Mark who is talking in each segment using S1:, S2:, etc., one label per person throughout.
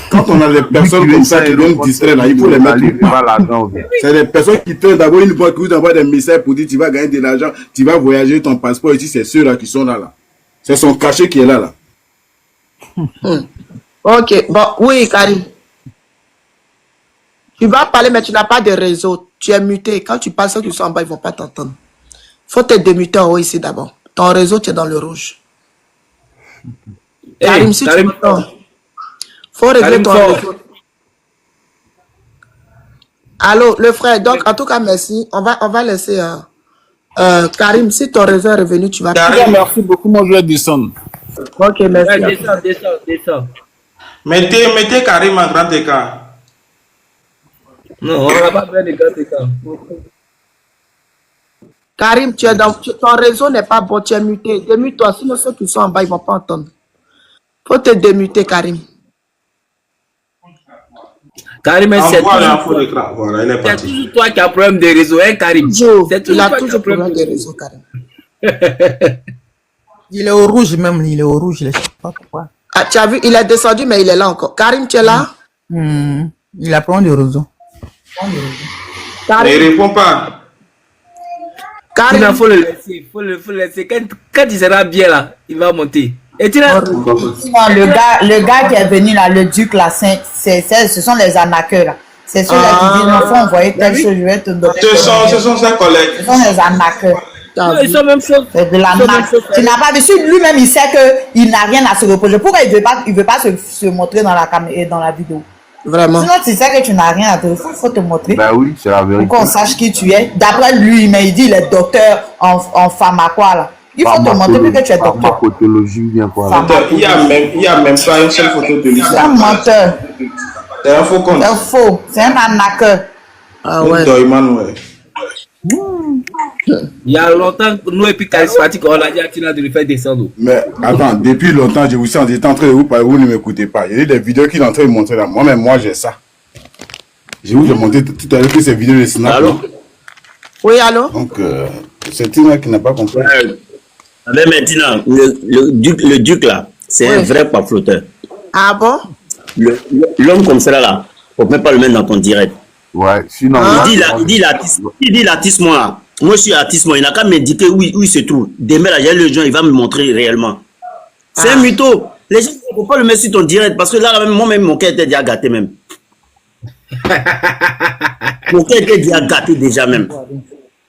S1: Quand on a des personnes comme ça qui viennent distraire, là, il faut les mettre au pas. C'est des personnes qui traînent d'abord une fois qu'ils envoient des messages pour dire tu vas gagner de l'argent, tu vas voyager, ton passeport, ici, c'est ceux-là qui sont là. C'est son cachet qui est là.
S2: Ok, bon, oui, Karim. Tu vas parler, mais tu n'as pas de réseau. Tu es muté. Quand tu parles, ceux qui sont en bas, ils ne vont pas t'entendre. Il faut te démuter en haut ici d'abord. Ton réseau, tu es dans le rouge. Karim, si tu m'entends, il faut régler ton réseau. Allô, le frère. Donc, en tout cas, merci. On va laisser... Karim, si ton réseau est revenu, tu vas...
S3: Karim, merci beaucoup, moi je vais descendre.
S2: Ok, merci.
S4: Ouais, descends.
S5: Mettez Karim en grand écart.
S4: Non, on va pas faire de grand écart.
S2: Karim, ton réseau n'est pas bon, tu es muté. Démute-toi, sinon ceux qui sont en bas, ils ne vont pas entendre. Il faut te démuter, Karim.
S4: Karim, c'est
S5: toujours
S4: toi qui as problème de réseau, hein, Karim?
S2: Il a toujours problème de réseau, Karim.
S6: Il est au rouge même, il est au rouge, je ne sais pas pourquoi.
S2: Ah, tu as vu, il est descendu, mais il est là encore. Karim, tu es là?
S6: Il a problème de réseau.
S5: Karim. Il ne répond pas.
S4: Karim, il faut le laisser. Quand il sera bien là, il va monter. Et tu
S7: le gars qui est venu là, le duc là, ce sont les arnaqueurs là. C'est ceux-là qui disent, non, faut envoyer telle chose, je vais te donner.
S5: Ce sont ses collègues.
S7: Ce sont les arnaqueurs.
S4: Non, ils sont même chose.
S7: C'est de la marque. Tu n'as pas vu, si lui-même il sait qu'il n'a rien à se reprocher, pourquoi il ne veut pas se montrer dans la caméra et dans la vidéo?
S2: Vraiment.
S7: Sinon, tu sais que tu n'as rien à te reprocher, il faut te montrer.
S3: Bah oui, c'est la vérité.
S7: Pour qu'on sache qui tu es. D'après lui, mais il dit il est docteur en pharmacois là. Il faut te montrer que tu es docteur.
S3: Pharmacologie, bien quoi.
S5: Il y a même pas une seule photo de lui.
S7: C'est un menteur.
S5: C'est un faux compte.
S7: C'est faux. C'est un arnaqueur.
S2: Ah ouais.
S4: Il y a longtemps, nous et puis charismatique, on a dit à Tina de lui faire descendre.
S1: Mais attends, depuis longtemps, je vous sens, j'étais en train de vous parler, vous ne m'écoutez pas. Il y a des vidéos qu'il est en train de montrer là. Moi-même, moi, j'ai ça. Je vous ai montré tout à l'heure que ces vidéos de Snap.
S2: Allô? Oui, allô?
S1: Donc, c'est Tina qui n'a pas compris.
S8: Mais maintenant, le duc là, c'est un vrai pamphloteur.
S2: Ah bon?
S8: L'homme comme ça là, on ne peut pas le mettre dans ton direct.
S3: Ouais, sinon.
S8: Il dit l'artiste, moi. Moi, je suis artiste, moi. Il n'a qu'à m'indiquer où il se trouve. Demain, là, il y a le gens, il va me montrer réellement. C'est un mytho. Les gens ne peuvent pas le mettre sur ton direct parce que là, moi-même, mon cœur était déjà gâté même. Mon cœur était déjà gâté déjà même.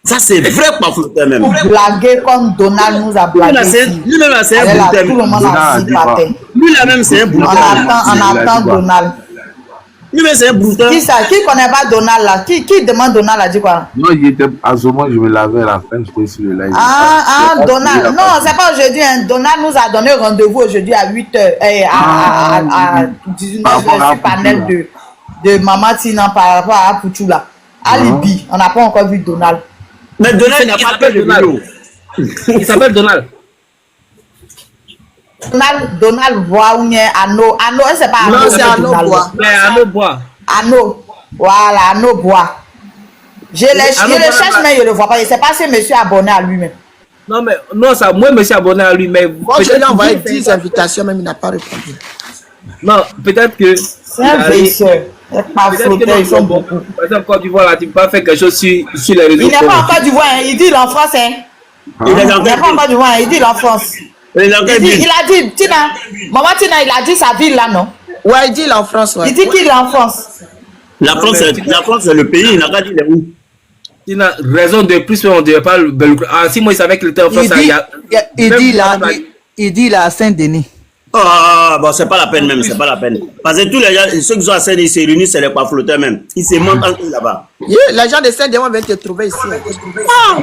S8: Ça, c'est vrai pamphloteur même.
S7: Pour blaguer comme Donald nous a blagué.
S8: Lui-même, c'est un boutin. Lui-même, c'est un boutin.
S7: On attend Donald.
S8: Lui-même, c'est un boutin.
S7: Qui ne connaît pas Donald là? Qui demande Donald a dit quoi?
S3: Non, il était à ce moment, je me lavais à la fin, j'étais sur le live.
S7: Donald. Non, c'est pas aujourd'hui. Hein. Donald nous a donné rendez-vous aujourd'hui à 8h, à 19h sur panel de Maman Tina par rapport à Pouchou là. Alibi, on n'a pas encore vu Donald.
S8: Mais Donald, il s'appelle Donald.
S4: Il s'appelle Donald.
S7: Donald Bois ou bien Anno. Anno, c'est pas Anno.
S2: Non, c'est Anno Bois.
S4: Anno Bois.
S7: Anno. Voilà, Anno Bois. Je le cherche, mais je ne le vois pas. Je ne sais pas si monsieur est abonné à lui-même.
S4: Non, mais non, ça, moi, je me suis abonné à lui, mais.
S2: Moi, je lui ai envoyé 10 invitations, même il n'a pas répondu.
S4: Non, peut-être que.
S7: C'est un vicieux. Ils sont beaucoup.
S4: Par exemple, Côte d'Ivoire, là, tu peux pas faire quelque chose sur les réseaux.
S7: Il n'est pas encore du voix, il dit en France. Hein. Il n'est pas encore du voix, il dit en France. Il a dit, Tina, Maman Tina, il a dit sa ville là, non?
S2: Ouais, il dit en France. Ouais.
S7: Il dit qu'il est en France.
S8: La France, c'est le pays, il n'a pas dit où.
S4: Tina, raison de plus, on ne dirait pas. Si moi, il savait qu'il était en France,
S6: il dit là à Saint-Denis.
S8: Ah, bon, c'est pas la peine même, c'est pas la peine. Parce que tous les gens, ceux qui sont à Saint-Denis, ils se réunissent, c'est les pamphlotteurs même. Ils se mentent entre eux là-bas.
S2: Les gens de Saint-Denis viennent te trouver ici.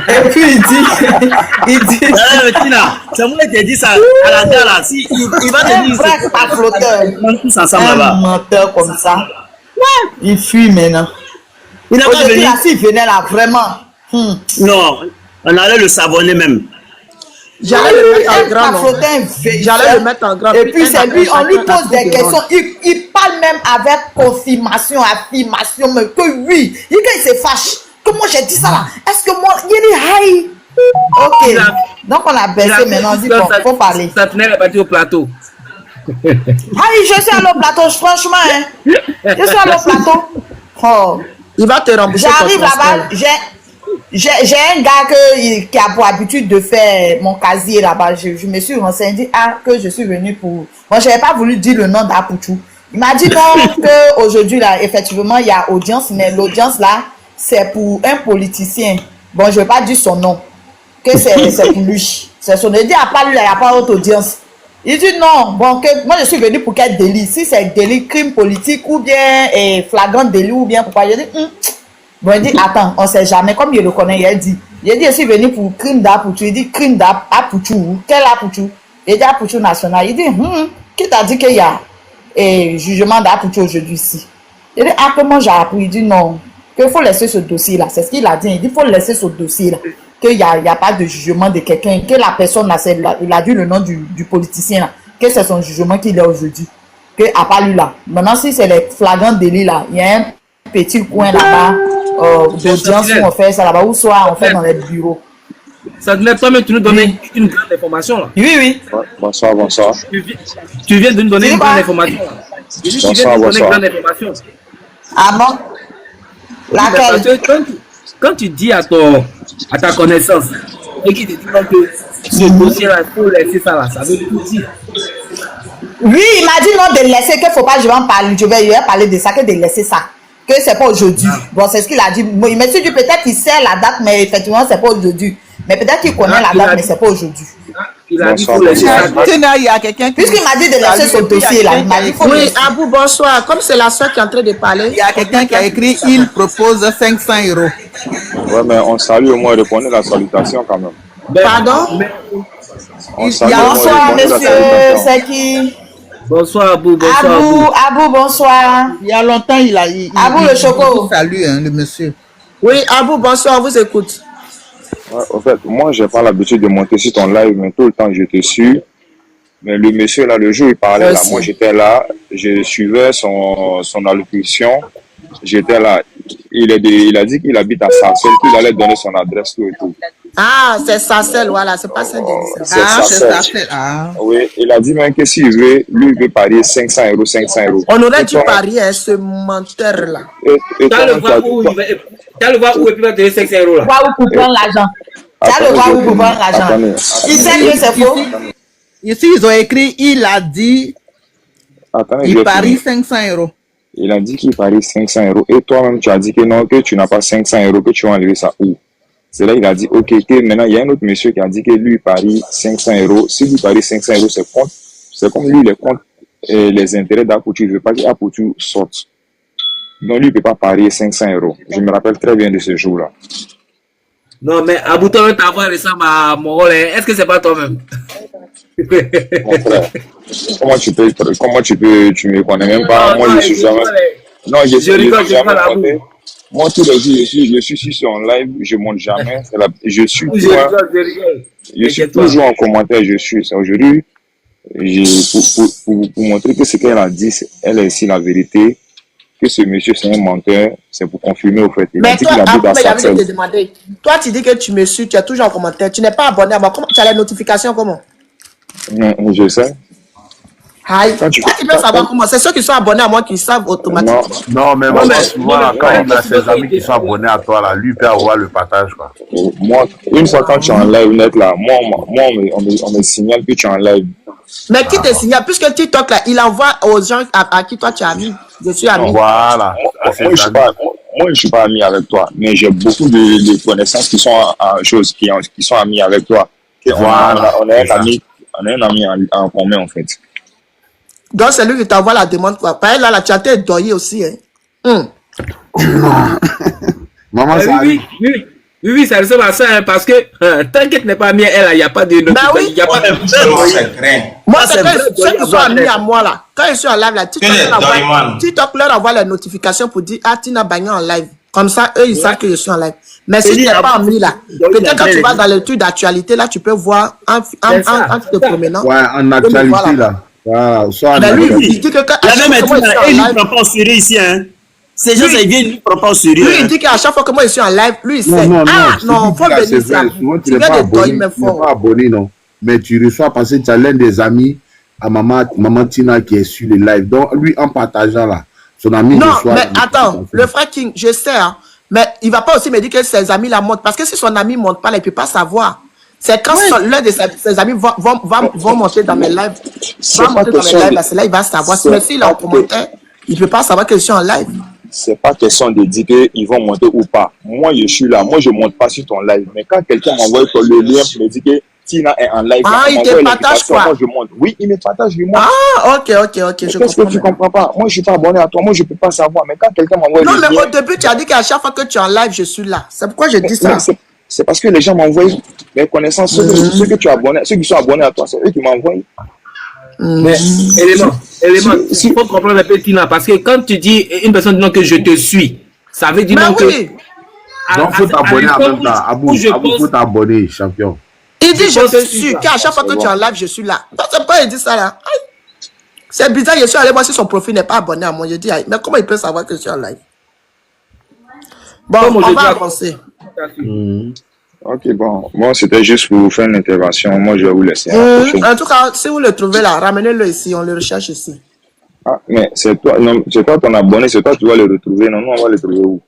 S7: Et puis il dit.
S8: Tina, c'est moi qui t'ai dit ça à la gare là. Si, il va te dire.
S7: Frère pamphloteur.
S8: On tous ensemble là-bas.
S7: Un menteur comme ça. Ouais. Il fuit maintenant.
S8: Il n'a pas venu.
S7: S'il venait là, vraiment.
S8: Non, on allait le savonner même.
S2: J'allais le mettre en grand.
S7: Et puis c'est lui, on lui pose des questions. Il parle même avec confirmation, affirmation, mais que oui. Il se fâche. Que moi j'ai dit ça là. Est-ce que moi, il dit hi? Ok. Donc on a baissé maintenant. On dit bon, faut parler.
S4: Ça tenait la partie au plateau.
S7: je suis à l'eau plateau, franchement. Hein. Je suis à l'eau plateau. Oh.
S2: Il va te rembourser.
S7: J'arrive là-bas, j'ai un gars qui a pour habitude de faire mon casier là-bas. Je me suis renseigné que je suis venu pour... Moi, je n'avais pas voulu dire le nom d'Apouchou. Il m'a dit non, qu'aujourd'hui, là, effectivement, il y a audience, mais l'audience là, c'est pour un politicien. Bon, je ne vais pas dire son nom, que c'est pour lui. C'est son nom. Il dit, à part lui, il n'y a pas autre audience. Il dit non, bon, que moi je suis venu pour quel délit? Si c'est délit, crime politique ou bien flagrant délit ou bien pourquoi? Je dis, bon, il dit, attends, on ne sait jamais, comme il le connaît, il dit, je suis venu pour crime d'Apouchou. Il dit, crime d'Apouchou. Quel Apouchou? Il dit, Apouchou national. Il dit, qui t'a dit qu'il y a jugement d'Apouchou aujourd'hui ici? Il dit, comment j'ai appris? Il dit, non, qu'il faut laisser ce dossier-là. C'est ce qu'il a dit. Il dit, il faut laisser ce dossier-là. Qu'il n'y a pas de jugement de quelqu'un, que la personne, il a dit le nom du politicien, là, que c'est son jugement qu'il a aujourd'hui. Que à part lui là. Maintenant, si c'est les flagrants délits là, il y a un petit coin là-bas d'audience où on fait ça là-bas, ou soit on fait dans les bureaux.
S4: Ça te toi-même, tu nous donnes une grande information là.
S7: Oui.
S5: Bonsoir.
S4: Tu viens de nous donner une grande information. Tu viens de nous donner une grande information.
S7: Ah bon? Laquelle?
S4: Quand tu dis à ta connaissance, et qui te dit que ce dossier-là, il faut laisser ça là, ça veut tout dire.
S7: Oui, il m'a dit non de laisser, qu'il ne faut pas, je vais en parler, je vais parler de ça, que de laisser ça. Que c'est pas aujourd'hui. Bon, c'est ce qu'il a dit. Bon, il m'a dit peut-être qu'il sait la date, mais effectivement, c'est pas aujourd'hui. Mais peut-être qu'il connaît la date, mais c'est pas aujourd'hui.
S4: Il a dit qu'il faut laisser ça.
S6: Il y a quelqu'un qui...
S7: Puisqu'il m'a dit de laisser ce dossier-là, il m'a dit qu'il faut
S2: Oui,
S7: laisser.
S2: Abou, bonsoir. Comme c'est la soeur qui est en train de parler.
S6: Il y a quelqu'un qui a écrit, il propose 500 €.
S5: Ouais, mais on salue au moins, répondez la salutation quand même.
S2: Pardon?
S5: On salue au moins,
S7: Bonsoir,
S5: répondez la
S7: monsieur,
S5: salutation.
S7: c'est qui?
S4: Bonsoir Abou, bonsoir
S7: Abou, bonsoir.
S6: Il y a longtemps, il
S7: Abou, le choco.
S6: Salut, hein, le monsieur.
S2: Oui, Abou, bonsoir, on vous écoute.
S5: Ouais, en fait, moi, j'ai pas l'habitude de monter sur ton live, mais tout le temps, je te suis. Mais le monsieur, là, le jour, il parlait là. Moi, j'étais là, je suivais son allocution. J'étais là. Il a dit qu'il habite à Sarcelles, qu'il allait donner son adresse, tout et tout.
S2: Ah, c'est Sarcelles, voilà, c'est pas Saint-Denis.
S5: C'est Sarcelles. Oui, il a dit même que s'il veut, lui, il veut parier 500 €.
S2: On aurait dû parier à ce menteur-là.
S5: Et
S4: tu vas le voir où il va te donner 500 € là.
S7: Voir où pour prendre l'argent. Tu vas le voir où pour prendre l'argent. Il sait que c'est faux.
S6: Ici, ils ont écrit, il a dit, il parie 500 €.
S5: Il a dit qu'il parie 500 €. Et toi-même, tu as dit que non, que tu n'as pas 500 €, que tu vas enlever ça où? C'est là qu'il a dit, ok, que maintenant, il y a un autre monsieur qui a dit que lui, il parie 500 €. Si lui parie 500 €, c'est comme lui, il est contre les intérêts d'Apouchou. Il ne veut pas qu'Apouchou sorte. Donc, lui, il ne peut pas parier 500 €. Je me rappelle très bien de ce jour-là.
S4: Non, mais Abou, toi-même, ta voix ressemble à mon rôle. Est-ce que c'est pas toi-même?
S5: Mon frère, comment tu me connais même pas? Moi, je suis jamais. Non, je rigole, jamais monté. Moi, tous les jours, je suis sur en live, je monte jamais. Je suis toujours en commentaire, je suis. Aujourd'hui, pour montrer que ce qu'elle a dit, elle est ici la vérité. Que ce monsieur, c'est un menteur, c'est pour confirmer au fait.
S2: Mais toi, te demander. Toi, tu dis que tu me suis, tu es toujours en commentaire, tu n'es pas abonné à moi. Comment tu as les notifications, comment?
S5: Je sais.
S2: Aïe. Tu peux savoir comment? C'est ceux qui sont abonnés à moi qui savent automatiquement.
S3: Non, mais moi, souvent, quand il a ses amis qui sont abonnés à toi, là, lui peut avoir le partage, quoi.
S5: Moi, une fois quand tu es en live net, là, moi on me signale que tu es en live.
S2: Mais qui te signale? Puisque TikTok, là, il envoie aux gens à qui toi tu es ami. Je suis ami.
S3: Voilà.
S5: Moi, je ne suis pas ami avec toi, mais j'ai beaucoup de connaissances qui sont qui sont amis avec toi.
S3: Voilà.
S5: On est un ami en commun, en fait.
S2: Donc, c'est lui qui t'envoie la demande, quoi. Pareil, là, tu as été doyé aussi, hein.
S3: Maman, ça
S4: oui, ça ressemble à ça, hein, parce que t'inquiète, n'est pas mis elle, il n'y a pas de notification.
S2: Oui.
S4: Il n'y a pas de.
S2: Moi, c'est ceux qui sont amis à moi, là. Quand ils sont en live, là, TikTok leur envoie les notifications pour dire, ah, Tina Bagné en live. Comme ça, eux, ils savent que je suis en live. Mais si tu n'es pas ami, là, peut-être quand tu vas dans l'étude d'actualité, là, tu peux voir en te promenant.
S3: Ouais, en actualité, là. Voilà,
S7: lui, il dit que quand il ne prend pas au sérieux ici, hein. Ces gens, ils viennent, ils ne prennent pas au sérieux.
S2: Lui, il dit qu'à chaque fois que moi je suis en live, lui, il sait. Non, faut venir ici.
S3: Souvent, tu n'es pas abonné, non. Mais tu reçois parce que tu as l'un des amis à maman Tina qui est sur le live. Donc, lui, en partageant là, son ami...
S2: Non, mais attends, le frère King, je sais, hein, mais il ne va pas aussi me dire que ses amis la montrent. Parce que si son ami ne montre pas, il ne peut pas savoir. C'est quand l'un de ses amis vont monter dans mes lives. Va monter dans mes lives, c'est là il va savoir. Mais s'il est en commentaire, il ne peut pas savoir que je suis en live.
S5: C'est pas question de dire qu'ils vont monter ou pas. Moi, je suis là. Moi, je ne monte pas sur ton live. Mais quand quelqu'un m'envoie le lien pour me dire que Tina est en live,
S2: ah, il te partage quoi?
S5: Moi, je monte. Oui, il me partage, lui.
S2: Ah, ok.
S5: Qu'est-ce que tu comprends pas? Moi, je ne suis pas abonné à toi. Moi, je ne peux pas savoir. Mais quand quelqu'un m'envoie
S2: non, mais au début, tu as dit qu'à chaque fois que tu es en live, je suis là. C'est pourquoi je dis ça.
S5: C'est parce que les gens m'envoient mes connaissances. Ceux que tu es abonné, ceux qui sont abonnés à toi, c'est eux qui m'envoient.
S4: Mais, élément, il faut comprendre un peu, Tina, parce que quand tu dis une personne dit que je te suis, ça veut dire
S2: que...
S4: Oui.
S3: Donc, il faut t'abonner en même temps. Abou, il faut t'abonner, champion.
S2: Il dit je te suis, qu'à chaque fois que tu es en live, je suis là. C'est pourquoi il dit ça là. C'est bizarre, je suis allé voir si son profil n'est pas abonné à moi. Je dis, mais comment il peut savoir que je suis en live? Bon, on va avancer.
S5: Ok, bon. Moi, c'était juste pour vous faire une intervention. Moi, je vais vous laisser.
S2: En tout cas, si vous le trouvez là, ramenez-le ici. On le recherche ici.
S5: Ah, mais c'est toi, non, c'est toi ton abonné. C'est toi qui vas le retrouver. Non, on va le trouver où?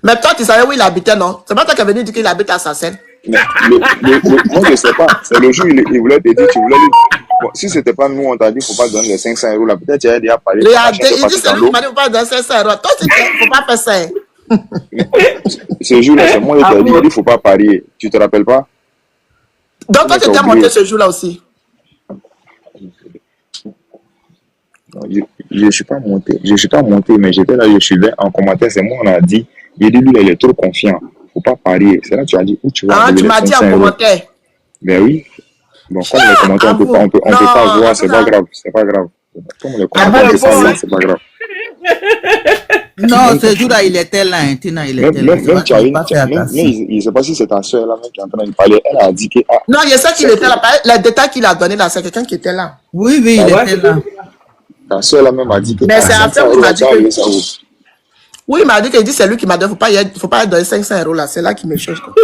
S2: Mais toi, tu savais où il habitait, non? C'est pas toi qui es venu dire qu'il habite à Sassen.
S5: Mais moi, je ne sais pas. C'est le jour il voulait te dire, tu voulais lui... Bon, si ce n'était pas nous, on t'a dit qu'il ne faut pas donner les 500 euros. Là, peut-être tu as déjà parlé.
S2: Il dit c'est lui qui m'a dit qu'il ne faut pas donner 500 euros. Toi, il ne faut pas faire ça.
S5: Ce jour-là, c'est moi qui t'ai dit qu'il ne faut pas parier. Tu te rappelles pas?
S2: Donc, toi, tu t'es monté ce jour-là aussi?
S5: Non, je ne suis pas monté. Je ne suis pas monté, mais j'étais là, je suivais en commentaire. C'est moi, on a dit. Il dit, lui, il est trop confiant. Il ne faut pas parier. C'est là que tu as dit où tu vas.
S2: Ah, tu m'as dit en commentaire.
S5: Ben oui. Bon, comme les commentaires, on ne peut pas voir, c'est pas grave. C'est pas grave. Comme les commentaires, c'est pas grave.
S6: Non, ce jour-là, il était là, Tina, il était là.
S5: Même il ne sait pas si c'est ta soeur là qui est en train de parler. Elle a dit que. Ah,
S2: non, il y a ça qu'il était là. Les détails qu'il a donné là, c'est quelqu'un qui était là.
S6: Oui, il était là.
S5: Ta soeur là même a dit que.
S2: Mais c'est après qu'il m'a dit que. Oui, il m'a dit que c'est lui qui m'a dit qu'il ne faut pas donner 500 euros là. C'est là qu'il me cherche.
S6: Non,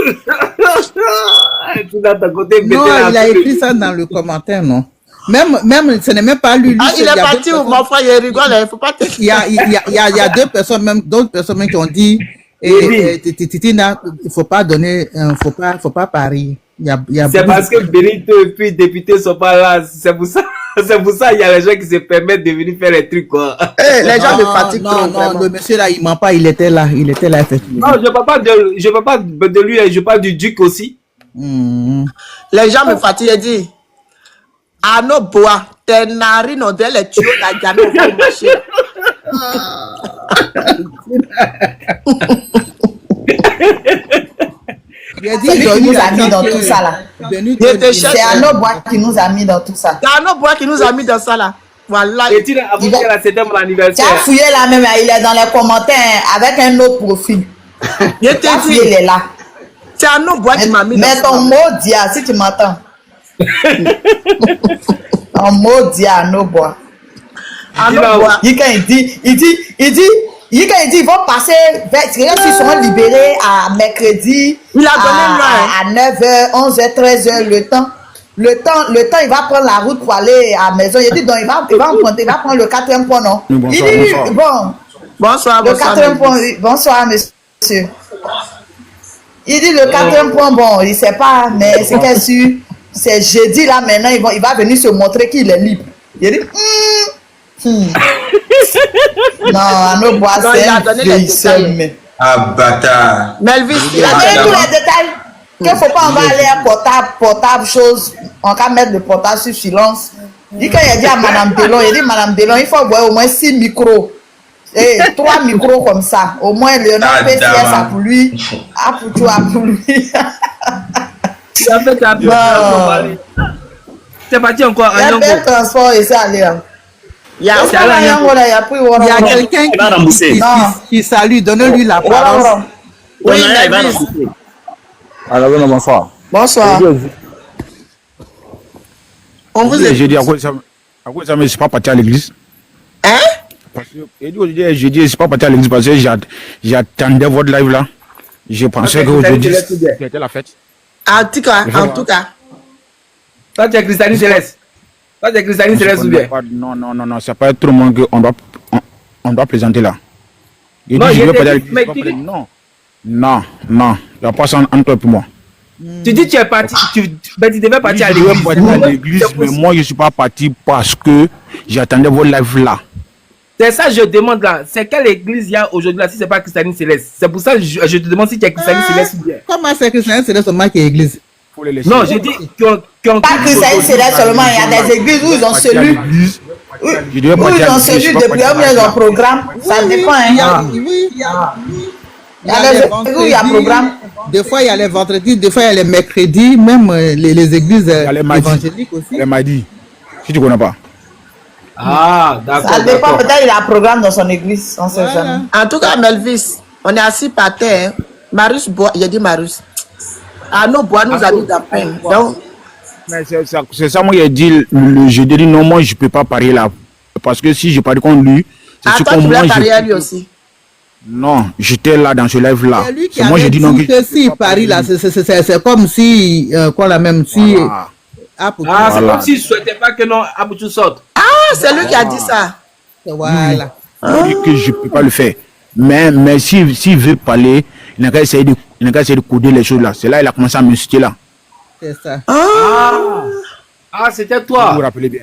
S6: il a écrit ça dans le commentaire, non? Même, ce n'est même pas lui.
S2: Ah, il est parti, mon frère, il rigole, il ne faut pas te...
S6: Il y a deux personnes, même d'autres personnes qui ont dit, Titina, il ne faut pas donner, faut pas parier.
S4: C'est parce que Benito et puis député ne sont pas là. C'est pour ça, il y a les gens qui se permettent de venir faire les trucs, quoi.
S2: Les gens me fatiguent.
S6: Non, le monsieur là, il ment pas, il était là, effectivement.
S4: Non, je ne parle pas de lui, je parle du duc aussi.
S2: Les gens me fatiguent, ils disent, Ano bois, tes narines ont les tuyaux la gamme au marché.
S7: C'est lui qui nous a mis dans tout ça là. C'est Ano bois qui nous a mis dans tout ça.
S2: C'est Ano bois qui nous a mis dans ça là. Voilà.
S4: Et tu l'as avoué là, c'était mon anniversaire.
S7: Tu as fouillé là même, il est dans les commentaires avec un autre profil.
S2: Il
S7: est là.
S2: C'est Ano bois qui m'a mis dans ça.
S7: Mais ton mot dit, si tu m'entends. En maudit à nos bois. Il dit, ils vont passer, ils seront libérés à mercredi,
S2: il a donné
S7: à 9h, 11h, 13h, le temps, il va prendre la route pour aller à la maison. Il dit, donc, il va prendre le 4e point, non?
S1: Bonsoir,
S7: il dit,
S2: bonsoir,
S7: le 4e point, bonsoir, monsieur. Il dit, le 4e point, bon, il ne sait pas, mais c'est qu'est-ce que c'est jeudi là maintenant, il va venir se montrer qu'il est libre. Il dit non, à nos bois, c'est
S9: ah, bâtard.
S2: Melvis,
S7: il a donné tous les détails. Qu'il ne faut pas envoyer un portable, chose. On va mettre le portable sur silence. Il dit qu'il a dit à Madame Delon, il faut avoir au moins 6 micros. Et 3 micros comme ça. Au moins, Léonard PCS a pour lui. A pour toi, pour lui.
S4: C'est parti encore.
S7: Il y a un transport et ça allait. Il y a
S6: quelqu'un qui salue. Donnez-lui la parole.
S2: Oui,
S3: alors, bonsoir.
S2: Bonsoir. On vous
S1: a jeudi, à quoi ça me suis pas parti à l'église?
S2: Hein?
S1: Parce que jeudi, je suis pas parti à l'église parce que j'attendais votre live là. Je pensais qu'aujourd'hui c'était la fête.
S2: En tout cas.
S4: Toi, tu es Christianie Céleste. Ça, c'est Christiane Céleste ou bien?
S10: Non, c'est pas tout le monde qu'on doit présenter là.
S4: Non,
S10: non, il n'y a pas ça entre pour moi.
S4: Tu dis que tu es parti, tu devais partir à
S10: l'église. Mais moi, je ne suis pas parti parce que j'attendais vos lives là.
S4: C'est ça que je demande là. C'est quelle église il y a aujourd'hui là si ce n'est pas Christiane Céleste? C'est pour ça que je te demande si tu es Christiane Céleste ou bien.
S6: Comment c'est Christiane Céleste seulement qui est église?
S4: Non, j'ai dit
S7: pas Christiane Céleste seulement, il y a des églises où ils ont celui. Où ils ont celui depuis leur programme. Ça dépend. Il y a des églises où il y a programme.
S6: Des fois, il y a les vendredis, des fois, il y a les mercredis, même les églises évangéliques aussi.
S10: Les mardis, si tu ne connais pas.
S4: Ah, d'accord.
S7: Ça dépend, peut-être il a un programme dans son église. On sait jamais.
S2: En tout cas, Melvis, on est assis par terre. Marius boit, il a dit Marius. Arnaud boit nous a dit d'après. Donc,
S10: c'est ça, moi, j'ai dit le jeudi, non, moi, je ne peux pas parier là. Parce que si je parie contre lui, c'est ce qu'on mange.
S2: Tu voulais lui aussi?
S10: Non, j'étais là dans ce live là.
S6: C'est moi, j'ai dit non. Si Paris là, c'est comme si, quoi la même, si.
S4: C'est comme s'il ne souhaitait pas que non, Aboutou sorte.
S2: Ah, c'est lui qui a dit ça.
S6: Voilà.
S10: Que je ne peux pas le faire. Mais s'il veut parler, il n'a qu'à essayer de coder les choses là. C'est là qu'il a commencé à m'insulter là.
S6: C'est ça.
S4: C'était toi.
S10: Vous vous rappelez bien.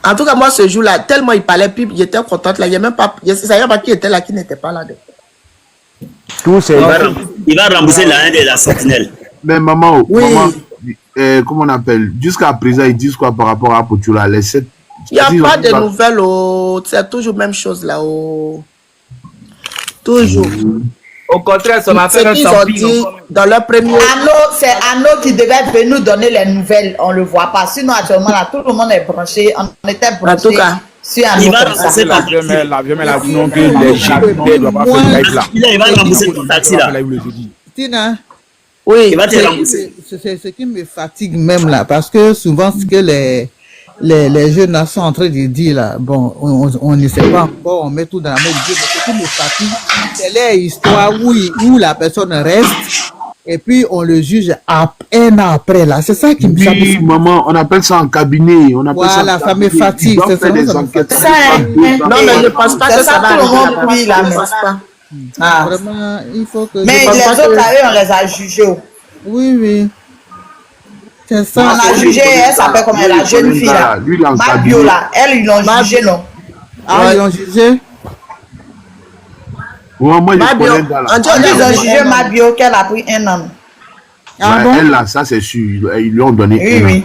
S2: En tout cas, moi, ce jour-là, tellement il parlait, puis j'étais contente là. Il n'y a même pas. Ça y a pas qui était là, qui n'était pas là.
S8: Il va rembourser la haine de la sentinelle.
S3: Mais maman, comment on appelle? Jusqu'à présent, ils disent quoi par rapport à Poutula? Les 7.
S2: Il n'y a pas de nouvelles. C'est toujours la même chose là. Toujours.
S4: Au contraire, ça m'a fait un
S2: dit dans leur premier.
S7: C'est Arnaud qui devait venir nous donner les nouvelles. On ne le voit pas. Sinon, actuellement, là, tout le monde est branché. On était branché.
S2: En tout cas,
S7: sur Arnaud.
S8: Il va rembourser
S10: la vieux a dit non que les gens ne doivent pas faire le live là.
S8: Il va rembourser ton taxi là.
S6: Tina.
S7: Oui.
S8: Il va te rembourser.
S6: C'est ce qui me fatigue même là. Parce que souvent, ce que les jeunes sont en train de dire là, bon, on ne sait pas encore, on met tout dans la main de Dieu, mais ce qui me fatigue, c'est les histoires où la personne reste et puis on le juge un an après là. C'est ça qui me fatigue.
S3: Oui, maman, on appelle ça en cabinet.
S6: Voilà, ça me fatigue.
S3: C'est ça, des enquêtes.
S2: Non, mais je ne pense pas que ça va arriver là. Je ne pense pas.
S6: Vraiment, il faut que.
S7: Mais les autres là, eux, on les a jugés.
S6: Oui. C'est ça.
S7: On a jugé, elle s'appelle comme la jeune fille là. Mabio là. Elle, ils l'ont jugé, non?
S6: Ah, ils l'ont jugé?
S3: Moi, je connais dans la.
S7: Ils ont jugé Mabio qu'elle a pris 1 an.
S3: Elle là, ça c'est sûr. Ils lui ont donné 1 an.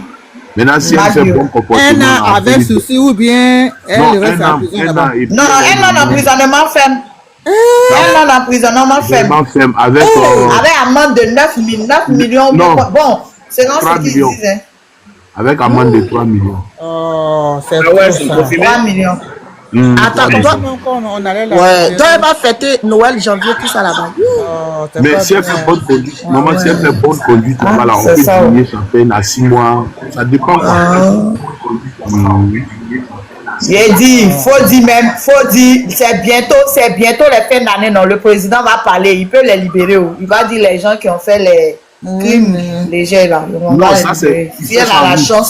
S3: Maintenant, si elle fait bon comportement.
S6: 1 an avec souci ou bien elle reste en prison là-bas?
S7: Non, 1 an d'emprisonnement ferme. 1 an d'emprisonnement ferme.
S3: Avec
S7: amende de 9 millions.
S3: Non.
S7: Bon. C'est non ce qu'ils disent.
S3: Avec amende de 3 millions.
S6: Oh, c'est
S7: 3 millions.
S2: Attends, toi, elle va fêter Noël, janvier, tout ça là-bas.
S3: Mais si elle fait bonne conduite, maman, si elle fait bonne conduite, là-bas, on peut signer sa peine à 6 mois. Ça dépend.
S7: J'ai dit, faut dire, c'est bientôt les fins d'année. Non, le président va parler, il peut les libérer. Il va dire les gens qui ont fait les crimes légers là.
S3: Non, ça c'est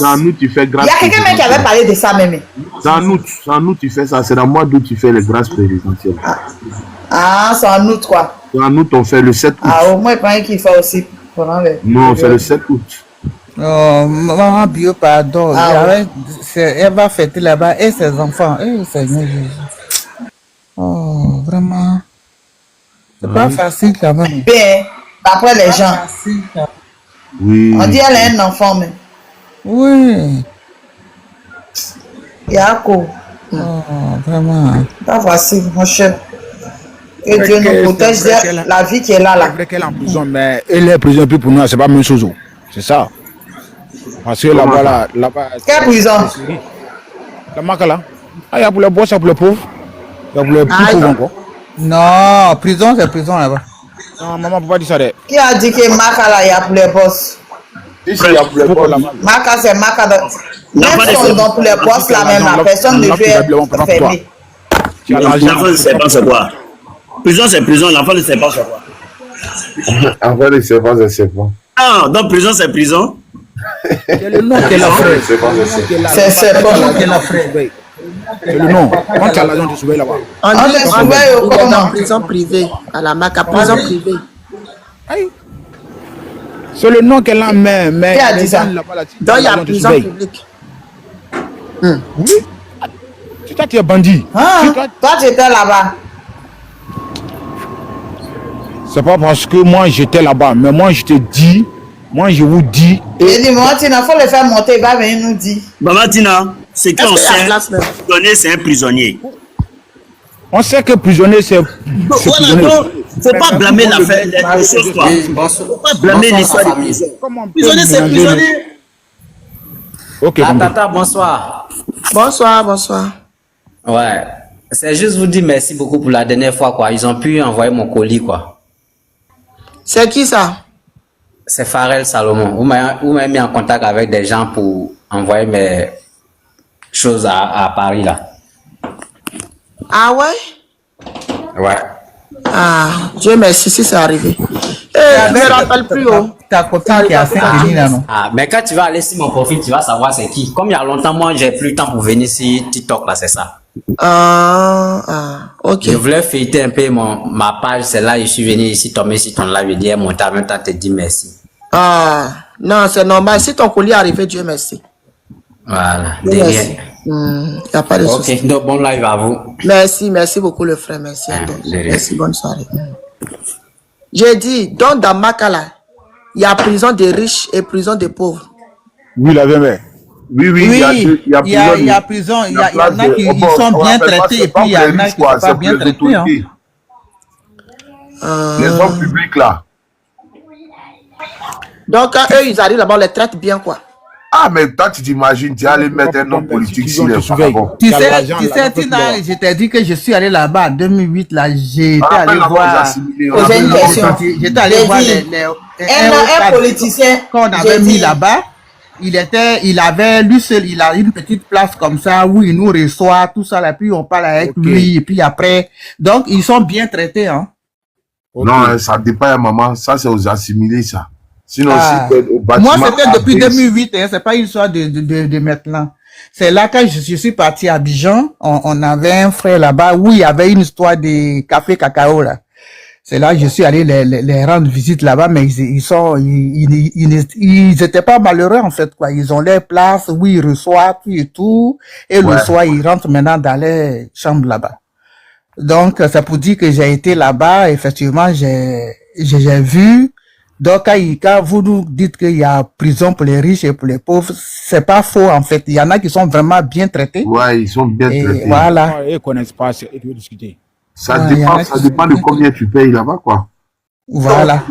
S3: en août, tu fais grâce.
S7: Il y a quelqu'un qui avait parlé de ça même.
S3: C'est en août, tu fais ça. C'est dans le mois d'août, tu fais les grâces présidentielles.
S7: C'est en août quoi.
S3: C'est en août, on fait le 7 août.
S7: Au moins, il paraît qu'il fait aussi.
S3: Non, c'est le 7 août.
S6: Oh, maman Bio, pardon. Elle va fêter là-bas et ses enfants. Seigneur Jésus. Oh, vraiment. C'est pas facile quand même.
S7: Bien, d'après les gens.
S3: Oui.
S7: On dit elle a un enfant, mais.
S6: Oui.
S7: Yako.
S6: Oh, vraiment.
S7: Pas facile, mon cher. Et Dieu nous protège de la vie qui est là.
S10: C'est vrai qu'elle est en prison, mais elle est en prison plus pour nous, c'est pas la même chose. C'est ça. Parce que là-bas.
S7: Quelle prison?
S10: La marque là. Il y a pour les boss, il y a pour les pauvres. Il y a pour les plus pauvres encore.
S6: Non, prison, c'est prison là-bas.
S10: Non, maman, peut pas dire ça.
S7: Qui a dit que Maka là, il y a pour les boss?
S3: Ici, il y a pour les boss.
S7: Maka, c'est Maka. Même si on pour les boss là, même la personne ne veut être fermée.
S8: L'enfant ne sait pas c'est quoi. Prison, c'est prison, l'enfant ne sait pas c'est quoi.
S3: L'enfant ne sait pas c'est quoi.
S8: Ah, donc prison, c'est prison.
S10: C'est le nom qu'elle a fait.
S7: C'est bon.
S10: C'est le nom. Quand tu as l'argent, tu surveilles là-bas.
S2: On dit
S7: les surveille
S2: il est
S7: comment?
S2: dans prison privée, à la MAC, à prison privée.
S10: Aïe. C'est le nom qu'elle a, mais
S7: Qui a dit ça?
S2: Donc il y a prison publique.
S10: Oui. C'est toi qui es bandit.
S7: Ah, toi, tu étais là-bas.
S10: C'est pas parce que moi j'étais là-bas, mais moi je te dis, moi je vous dis.
S7: Il dit, Maman Tina, il faut le faire monter, il va venir nous dire.
S8: Maman Tina, c'est qu'on
S2: Est-ce qu'il y a
S8: sait,
S2: place même?
S8: prisonnier, c'est un prisonnier.
S10: On sait que prisonnier c'est prisonnier.
S8: Voilà, faut pas blâmer l'affaire, les choses, quoi. Faut pas blâmer l'histoire des prisons. Prisonnier, c'est prisonnier.
S10: Ok.
S11: Ah, tata, bonsoir.
S2: Bonsoir.
S11: Ouais. C'est juste vous dire merci beaucoup pour la dernière fois, quoi. Ils ont pu envoyer mon colis, quoi.
S2: C'est qui ça?
S11: C'est Farel Salomon. Vous m'avez mis en contact avec des gens pour envoyer mes choses à Paris, là.
S2: Ah ouais?
S11: Ouais.
S2: Ah, Dieu merci si c'est arrivé. Je ne me rappelle plus.
S6: Ta copine qui a fait venir là, non?
S11: Ah, mais quand tu vas aller sur mon profil, tu vas savoir c'est qui. Comme il y a longtemps, moi, j'ai plus le temps pour venir sur TikTok, là, c'est ça.
S2: Ok.
S11: Je voulais fêter un peu ma page, c'est là je suis venu ici, tomber sur ton live et dire, monter en même temps, te dire merci.
S2: Ah, non, c'est normal. Si ton colis est arrivé, Dieu merci.
S11: Voilà,
S2: Dieu
S11: de
S2: merci.
S11: rien.
S2: Y a pas de souci.
S11: Ok, donc bon live à vous.
S2: Merci beaucoup le frère, merci à toi.
S11: de rien.
S2: Merci, bonne soirée. J'ai dit, donc dans Makala, il y a prison des riches et prison des pauvres.
S3: Oui, la même. Oui,
S6: Il y a prison, il y en a qui ils sont bien traités et puis il y en a qui ne sont pas bien traités. Hein.
S3: Les hommes publics là.
S2: Donc quand eux ils arrivent là-bas, on les traite bien quoi.
S3: Ah, mais toi tu t'imagines, tu allais mettre un homme politique sur les vagabonds.
S6: Tu sais, Tina, je t'ai dit que je suis allé là-bas en 2008, là, j'étais allé voir.
S7: Poser une question.
S6: J'étais allé voir
S7: un politicien
S6: qu'on avait mis là-bas. Il avait, lui seul, il a une petite place comme ça où il nous reçoit, tout ça, là, puis on parle avec lui, et puis après. Donc, ils sont bien traités, hein.
S3: Non, ça dépend, maman. Ça, c'est aux assimilés, ça. Sinon,
S6: si
S3: au bâtiment.
S6: Moi, c'était depuis 2008, hein. C'est pas une histoire de maintenant. C'est là quand je suis parti à Abidjan, on avait un frère là-bas où il y avait une histoire de café cacao, là. C'est là que je suis allé les rendre visite là-bas, mais ils étaient pas malheureux, en fait, quoi. Ils ont leur place où ils reçoivent tout et tout. Et le soir, ils rentrent maintenant dans les chambres là-bas. Donc, c'est pour dire que j'ai été là-bas, effectivement, j'ai vu. Donc, quand vous nous dites qu'il y a prison pour les riches et pour les pauvres, c'est pas faux, en fait. Il y en a qui sont vraiment bien traités.
S3: Ouais, ils sont bien traités.
S6: Voilà.
S10: Ils connaissent pas, ils doivent discuter.
S3: Ça dépend de combien tu payes là-bas, quoi.
S6: Voilà.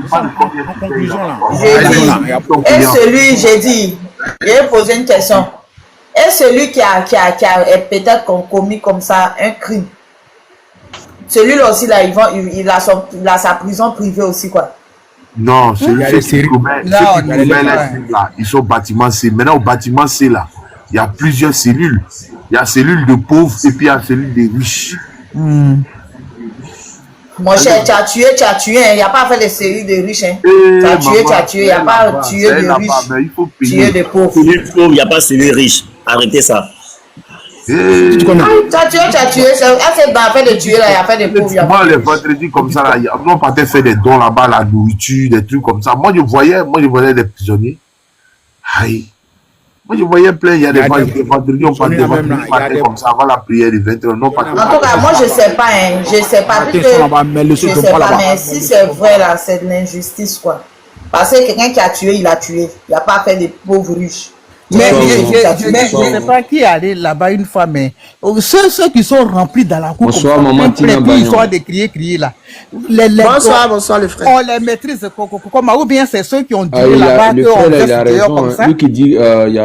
S7: Et celui, j'ai dit, j'ai posé une question. Et celui qui a peut-être commis comme ça un crime, celui-là aussi, là, il a sa prison privée aussi, quoi.
S3: Non, celui qui commet là, ils sont au bâtiment C. Maintenant, au bâtiment C, là, il y a plusieurs cellules. Il y a cellule de pauvres et puis il y a cellule de riches.
S7: Mon cher, tu as tué, il n'y a pas fait de série de riches. Hein. Tu as tué, il n'y a pas tué de riches, tué de pauvres.
S8: Celui pauvre, il n'y a pas celui riche. Arrêtez ça.
S7: Tu as tué, c'est dans fait de tuer, là, il y a fait de pauvres.
S3: Moi, les vendredis comme ça, là, on partait faire des dons là-bas, la nourriture, des trucs comme ça. Moi, je voyais des prisonniers. Aïe. Moi, je voyais plein, il y a des vendredis, on partait comme ça avant la prière de 20h. En tout
S7: cas, moi, je ne sais pas, hein. Je ne sais pas. Je sais pas, mais si c'est vrai, là, c'est de l'injustice, quoi. Parce que quelqu'un qui a tué, il a tué. Il n'a pas fait des pauvres riches.
S6: Mais je ne sais pas qui est allé là-bas une fois, mais ceux qui sont remplis dans la cour,
S12: bonsoir, maman Tina Bagnon.
S6: Ils sont de crier là.
S2: Bonsoir les frères.
S6: On les maîtrise comment, ou bien c'est ceux qui ont dit
S12: là-bas qu'on fait comme ça. Lui qui dit il y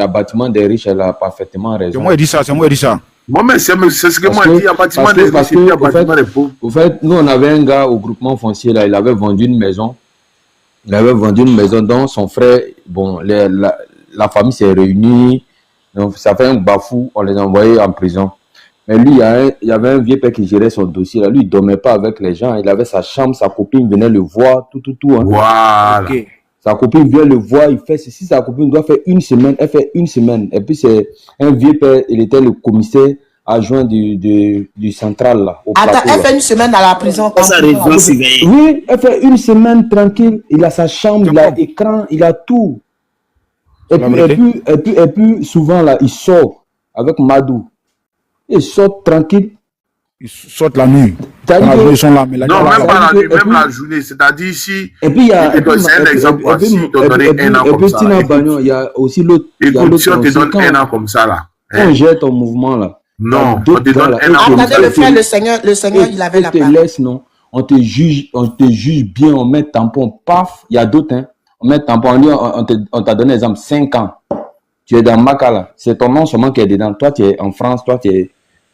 S12: a bâtiment des riches, elle a parfaitement raison.
S10: C'est moi qui dis ça,
S3: Moi, mais c'est ce que moi dit, il y a bâtiment des riches et il y a bâtiment des pauvres.
S12: Au fait, nous, on avait un gars au groupement foncier, là, il avait vendu une maison. Dont son frère, bon, la famille s'est réunie, donc ça fait un bafou, on les a envoyés en prison. Mais lui, il y avait un vieux père qui gérait son dossier, là. Lui, il ne dormait pas avec les gens, il avait sa chambre, sa copine venait le voir, tout. Hein.
S3: Voilà.
S12: Okay. Sa copine vient le voir, il fait ceci. Sa copine doit faire une semaine. Elle fait une semaine. Et puis, c'est un vieux père. Il était le commissaire adjoint du central, là.
S2: Attends, elle fait une semaine à la prison.
S12: Oui, elle fait une semaine tranquille. Il a sa chambre, il a écran, il a tout. Et puis, souvent, là, il sort avec Madou. Il sort tranquille.
S10: Ils sortent la nuit.
S3: Non, même pas la nuit, même la journée. C'est-à-dire ici.
S12: Et puis, il y a
S3: un exemple. Si on te donne un an comme ça.
S12: Il y a aussi l'autre.
S3: Écoute, si on te donne un an comme ça, là.
S12: On gère ton mouvement, là.
S3: Non, on te donne un an comme ça.
S2: Attendez, le frère, le Seigneur, il avait la parole.
S12: On te laisse, non. On te juge bien, on met tampon, paf. Il y a d'autres, hein. On met tampon, on t'a donné exemple 5 ans. Tu es dans Makala. C'est ton nom seulement qui est dedans. Toi, tu es en France, toi,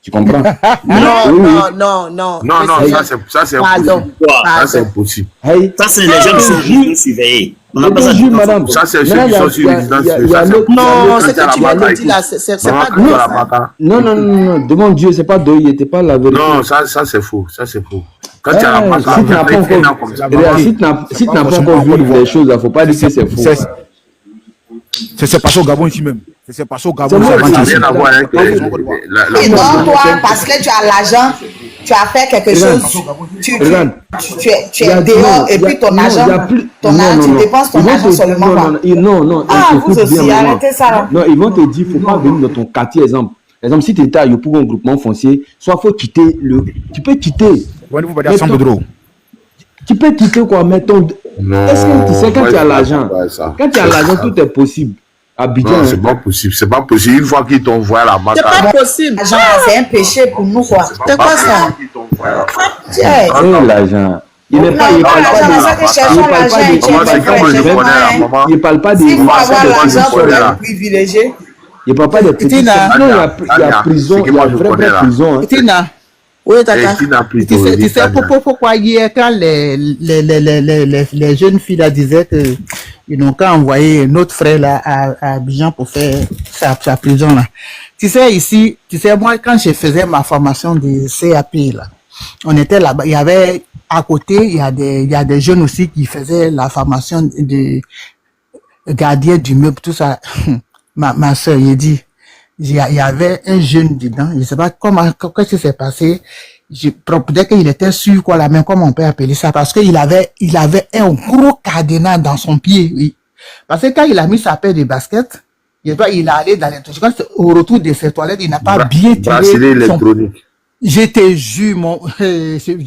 S12: tu comprends?
S2: Non,
S3: ça c'est impossible. Ça c'est impossible.
S8: Ça c'est les gens qui sont surveillés. On n'a pas ça,
S3: madame. Ça c'est ceux qui sont sur résidence.
S2: Non, c'est que tu viens de dire là, c'est pas
S12: non, demande Dieu, c'est pas deuil, c'était pas la vérité.
S3: Non, ça c'est faux, ça c'est faux. Quand tu as la
S12: si tu n'as pas encore vu les choses, il ne faut pas dire que c'est faux.
S10: C'est passé au Gabon ici même. C'est passé au Gabon.
S3: Ça n'a rien à voir avec
S7: et non, toi, parce que tu as l'argent, tu as fait quelque chose, tu es dehors et puis ton argent, tu dépenses ton argent seulement.
S12: Non,
S7: vous aussi, arrêtez ça.
S12: Non, ils vont te dire, il ne faut pas venir dans ton quartier, exemple. Exemple, si tu étais à Yopougon, un groupement foncier, soit il faut quitter le. Tu peux quitter. Tu peux quitter quoi, mettons. Est-ce que tu sais quand tu as l'argent, tout est possible. Abidjan,
S3: non, c'est pas possible. C'est pas possible. Une fois qu'ils t'envoient la banque.
S2: C'est pas possible.
S7: L'argent, c'est un péché pour nous, quoi. C'est quoi ça?
S12: L'argent. Il ne parle pas des.
S7: Il faut avoir l'argent pour être privilégié.
S12: Il ne parle pas des petits. Il y a prison, il y a vraie prison.
S2: Oui,
S6: tu sais pourquoi hier, quand les jeunes filles là disaient qu'ils n'ont qu'à envoyer notre frère là à Abidjan pour faire sa prison là. Tu sais, ici, moi, quand je faisais ma formation de CAP là, on était là-bas, il y avait, à côté, il y a des jeunes aussi qui faisaient la formation de gardien d'immeuble, tout ça. Ma soeur, il dit, il y avait un jeune dedans, je ne sais pas qu'est-ce qui s'est passé. Peut-être qu'il était sûr, quoi, là, même comment on peut appeler ça, parce qu'il avait un gros cadenas dans son pied, oui. Parce que quand il a mis sa paire de basket, il est allé dans les toilettes. Au retour de ses toilettes, il n'a pas bien tiré.
S3: Bracelet électronique.
S6: Je te jure,
S3: on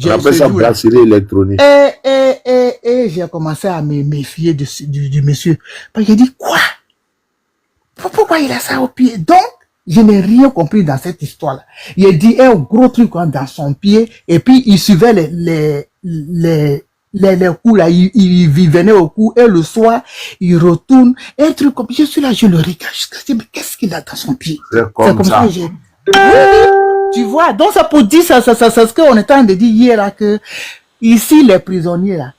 S3: appelle ça bracelet électronique.
S6: Et j'ai commencé à me méfier du monsieur. Parce que j'ai dit, quoi? Pourquoi il a ça au pied? Donc, je n'ai rien compris dans cette histoire-là. Il a dit un gros truc dans son pied, et puis il suivait les coups là, il venait au coup, et le soir, il retourne, un truc comme, je suis là, je le regarde, je dis, mais qu'est-ce qu'il a dans son pied?
S3: C'est comme ça.
S6: Tu vois, donc ça pour dire, c'est ce qu'on est en train de dire hier là, que ici, les prisonniers là,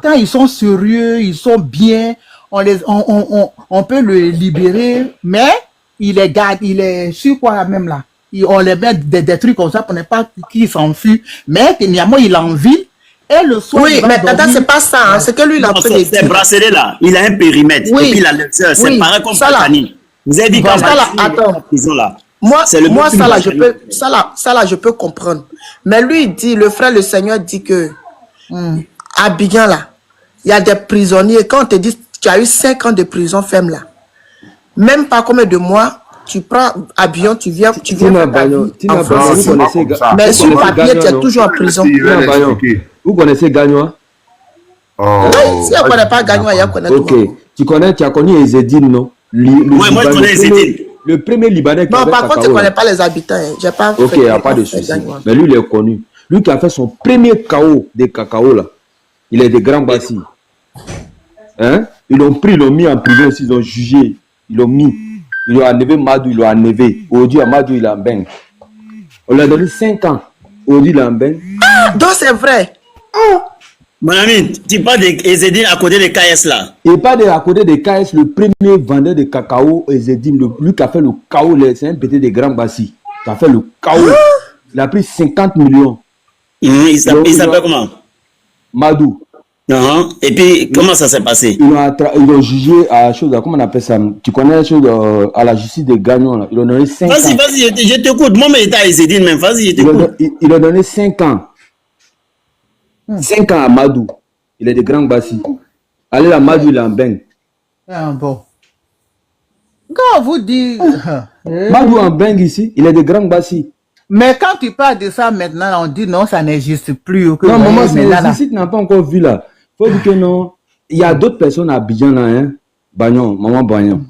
S6: quand ils sont sérieux, ils sont bien, on peut le libérer, mais il les garde, il est sur quoi même là. On les met des trucs comme ça pour ne pas qu'ils s'enfuient. Mais finalement, il en ville. Et le soir,
S2: oui, mais attends, c'est pas ça. Hein. C'est que lui, il a pris
S8: ces bracelets là, il a un périmètre. Oui. Et puis il a c'est pareil comme ça là. Vous avez dit
S2: attends. Moi, ça là, je peux comprendre. Mais lui, il dit, le frère, le Seigneur dit que Abidjan là, il y a des prisonniers. Quand on te dit, tu as eu 5 ans de prison ferme là. Même pas combien de mois, tu prends Abidjan, tu viens mais sur le papier, tu es toujours en prison.
S12: Vous connaissez Gagnoa?
S2: Si on ne connaît pas Gagnoa, il y a connaître.
S12: Ok. Tu as connu Ezedine, non?
S8: Oui, moi je connais Ezedine.
S12: Le premier Libanais qui
S2: non, par contre, tu ne connais pas les habitants. J'ai pas
S12: ok, il n'y a pas de souci. Mais lui, il est connu. Lui qui a fait son premier KO de cacao là. Il est de Grand Bassi. Hein? Ils l'ont pris, ils l'ont mis en prison, ils ont jugé. Ils l'ont mis. Ils l'ont enlevé Madou, ils l'ont enlevé. Aujourd'hui, à Madou, il est en bain. On lui a donné 5 ans. Aujourd'hui, il est en bain.
S2: Donc c'est vrai.
S8: Mon ami, tu parles d'Ezedine à côté de KS là.
S12: Il parle à côté de KS, le premier vendeur de cacao, Ezedine, lui qui a fait le KO, c'est un petit de Grand Bassi. Qui a fait le KO. Il a pris 50 millions.
S8: Il s'appelle comment?
S12: Madou.
S8: Et puis, comment ça s'est passé?
S12: Ils ont jugé à la chose, comment on appelle ça? Tu connais la chose à la justice des gagnants là. Ils ont donné 5 ans.
S8: Vas-y, je t'écoute. Moi, mais t'as Ezedine même. Vas-y, je t'écoute.
S12: Il a donné 5 ans. 5 ans à Madou. Il est de Grand Bassi. Allez là, Madou, il est en Beng.
S6: Bon. Quand vous dites...
S12: Madou en Beng ici, il est de Grand Bassi.
S6: Mais quand tu parles de ça maintenant, on dit non, ça n'existe plus.
S12: Que non, maman, c'est tu n'as pas encore vu là. Faut dire que non. Il y a d'autres personnes à Abidjan là, hein. Bagnon, maman Bagnon.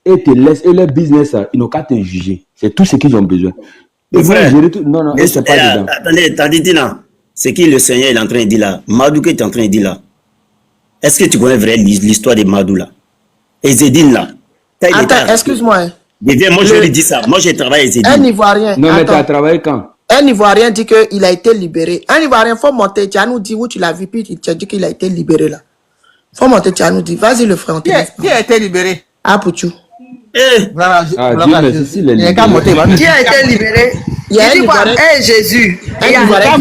S12: Et te laissent, et leur business, là, ils n'ont qu'à te juger. C'est tout ce qu'ils ont besoin.
S8: Et frère,
S12: non, non, c'est pas dedans.
S8: Attendez, t'as dit là. C'est qui le Seigneur est en train de dire là? Madou que tu es en train de dire là. Est-ce que tu connais vraiment l'histoire de Madou là? Et Zedine là.
S2: Attends, excuse-moi.
S8: Moi, je lui dis ça. Moi, j'ai travaillé avec Zedine.
S2: Un Ivoirien.
S12: Non, mais tu as travaillé quand?
S2: Un Ivoirien dit qu'il a été libéré. Un Ivoirien, faut monter. Tu as nous dit où tu l'as vu, puis tu as dit qu'il a été libéré là. Faut monter, tu as nous dit. Vas-y, le frère.
S6: Qui a été libéré?
S2: Ah, Pouchou.
S6: Voilà,
S12: Dieu merci, il est
S6: libéré.
S7: Qui a été libéré?
S2: Il y a un
S7: Ivoirien. Jésus.
S2: Un Ivoirien.
S7: Faut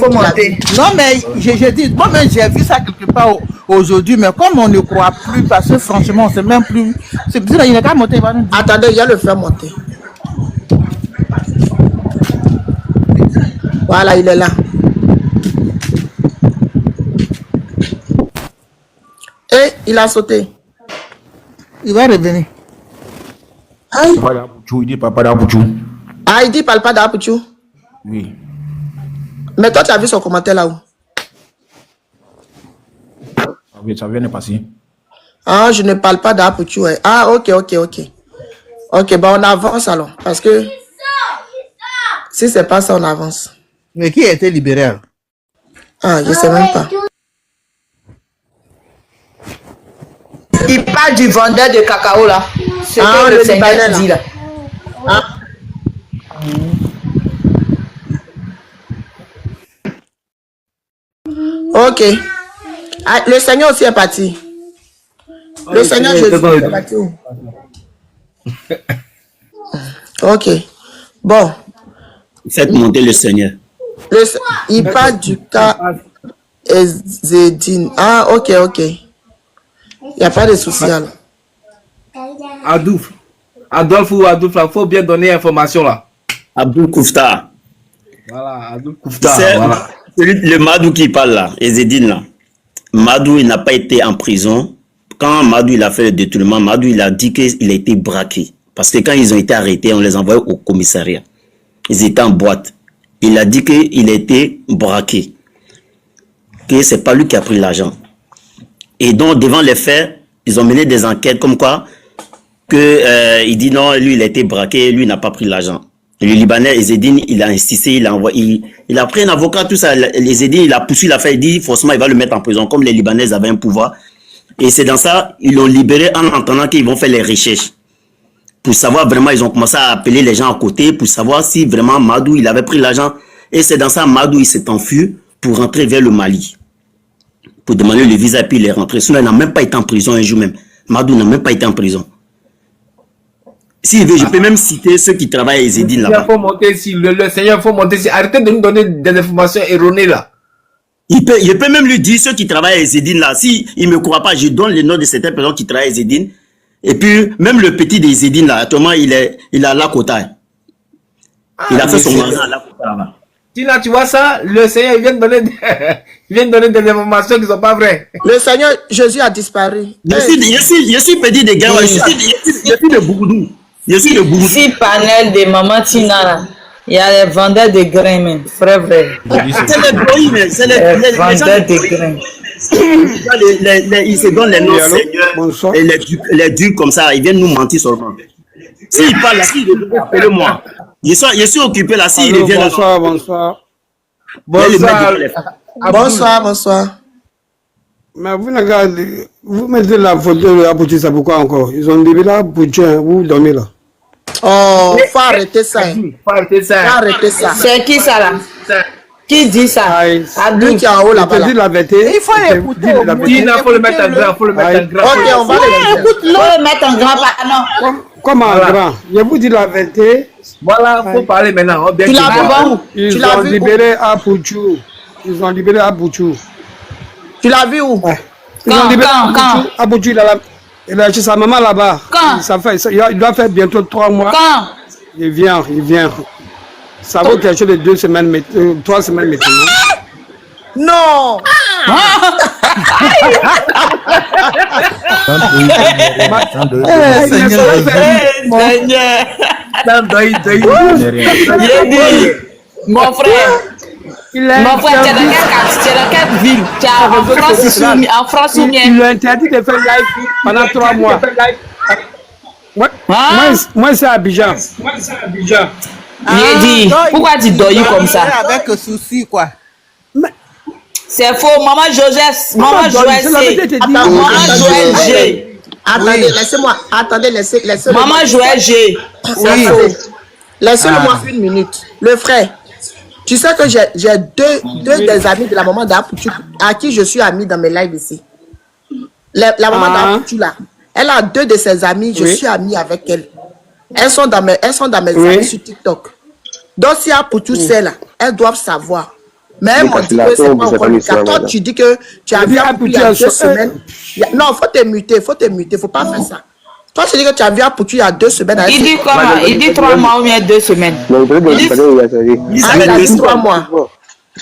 S7: monter.
S6: Non, mais je dis, moi-même, j'ai vu ça quelque part aujourd'hui, mais comme on ne croit plus, parce que franchement, c'est même plus. C'est il n'a qu'à monter.
S2: Attendez, il y a le faire monter. Voilà, il est là. Et il a sauté.
S6: Il va revenir.
S2: Aïe.
S10: Il dit papa d'Apouchou.
S2: Ah, il dit parle pas d'Apouchou.
S10: Oui.
S2: Mais toi, tu as vu son commentaire là-haut?
S10: Ça vient de passer.
S2: Ah, je ne parle pas d'Apouchou. Hein. Ah, ok. Ok, bah on avance alors. Parce que si c'est pas ça, on avance.
S6: Mais qui a été libéré alors?
S2: Ah, je sais même pas.
S7: Il parle du vendeur de cacao là. C'est que le Seigneur dit là.
S2: Ah. Ok. Ah, le Seigneur aussi est parti. Le Seigneur Jésus est parti où? Ok. Bon.
S8: Faites monter le Seigneur.
S2: Il parle du cas Ezedine. Ah, ok. Il n'y a pas de souci alors.
S4: Adolphe, il faut bien donner l'information là.
S8: Abdou Koufta.
S4: Voilà, Abdou Koufta.
S8: C'est
S4: voilà.
S8: le Madou qui parle là, Ezedine là. Madou, il n'a pas été en prison. Quand Madou, il a fait le détournement, Madou, il a dit qu'il a été braqué. Parce que quand ils ont été arrêtés, on les envoyait au commissariat. Ils étaient en boîte. Il a dit qu'il a été braqué. Que c'est pas lui qui a pris l'argent. Et donc, devant les faits, ils ont mené des enquêtes comme quoi il dit non, lui, il a été braqué, lui, il n'a pas pris l'argent. Le Libanais, Ezedine, il a insisté, il a pris un avocat, tout ça. Ezedine, il a poussé l'affaire, il dit forcément, il va le mettre en prison, comme les Libanais avaient un pouvoir. Et c'est dans ça, ils l'ont libéré en entendant qu'ils vont faire les recherches. Pour savoir vraiment, ils ont commencé à appeler les gens à côté, pour savoir si vraiment Madou, il avait pris l'argent. Et c'est dans ça, Madou, il s'est enfui pour rentrer vers le Mali. Pour demander le visa, et puis il est rentré. Sinon, il n'a même pas été en prison un jour même. Madou n'a même pas été en prison. S'il veut, je peux même citer ceux qui travaillent à Ezedine là-bas.
S4: Le Seigneur, il faut monter ici. Arrêtez de nous donner des informations erronées là.
S8: Il peut même lui dire ceux qui travaillent à Ezedine là. Si il ne me croit pas, je donne les noms de certaines personnes qui travaillent à Ezedine. Et puis, même le petit de Ezedine là, actuellement, il est à Lakota. Il a fait son magasin à Lakota là-bas.
S4: Tina, tu vois ça? Le Seigneur, il vient de donner des informations qui ne sont pas vraies.
S2: Le Seigneur Jésus a disparu.
S8: Je suis petit de gars, je suis de Bougoudou. Je suis de Bougoudou.
S7: Si panel de maman Tina là, il y a les vendeurs de grains, même, frère.
S8: C'est les boys, c'est les
S7: vendeurs de grains.
S8: Ils se donnent les noms Seigneur et les ducs comme ça, ils viennent nous mentir seulement. S'il parle là, s'il revient, appelez-moi. Je suis occupé là, s'il revient là.
S2: Bonsoir.
S13: Mais vous mettez la photo de Apouchou, ça pourquoi encore? Ils ont dit là, Apouchou, vous dormez là.
S2: Oh, faut arrêter ça.
S7: C'est qui ça là? Qui dit ça?
S2: Lui qui est en haut là-bas.
S13: Je te dis la vérité.
S7: Il faut l'écouter.
S4: Il faut le mettre en grand, faut le mettre en grand.
S2: Ok, on va
S7: le mettre en grand. Non.
S13: Comment en grand? Je vous dis la vérité.
S4: Voilà, faut parler maintenant.
S2: Tu l'as vu où?
S13: Ils ont libéré Apouchou. Ils ont libéré Apouchou.
S2: Tu l'as vu où?
S13: Ils ont libéré Apouchou. Il a chez sa maman là-bas. Il doit faire bientôt 3 mois.
S7: Quand?
S13: Il vient. Ça vaut quelque chose de 2 semaines, 3 semaines maintenant.
S2: Non!
S7: Mon frère, tu es dans quelle ville? Tu es en France ou bien?
S13: Il lui a interdit de faire live pendant 3 mois. Moi c'est Abidjan.
S7: J'ai dit, pourquoi tu dors comme ça?
S6: Avec souci, quoi.
S7: C'est faux, maman Joseph, maman Joël C. Maman Joël G.
S2: Attendez, laissez-moi. Attendez, laissez-moi.
S7: Maman Joël G.
S2: Oui. Laissez-moi 1 minute. Le frère, tu sais que j'ai deux des amis de la maman d'Apouchou à qui je suis amie dans mes lives ici. La maman d'Apouchou là, elle a 2 de ses amis, je suis amie avec elle. Elles sont dans mes amis sur TikTok. Donc si Apouchou sait là, elles doivent savoir. Mais elles m'ont dit que c'est pas encore le cas. Toi, tu dis que tu as vu Apouchou il y a 2 semaines. Non, faut te muter, faut pas faire ça. Toi, tu dis que tu as vu Apouchou il y a 2 semaines.
S7: Il dit comment? Il dit 3 mois ou bien 2 semaines.
S2: Il a dit 3 mois.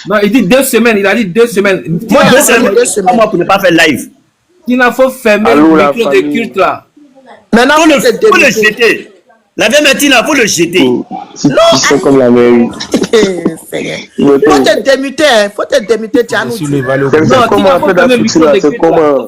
S4: Non, il dit 2 semaines. Il a dit 2 semaines.
S8: Moi, 2 semaines. Moi, pour ne pas faire live.
S4: Il faut fermer le micro de culte là.
S2: Maintenant,
S8: faut le jeter. La vieille Martina, il faut le jeter.
S2: Non,
S5: comme la mairie.
S2: Faut te démuter, tu as nous dit.
S5: C'est comment on fait dans ce là, c'est comment.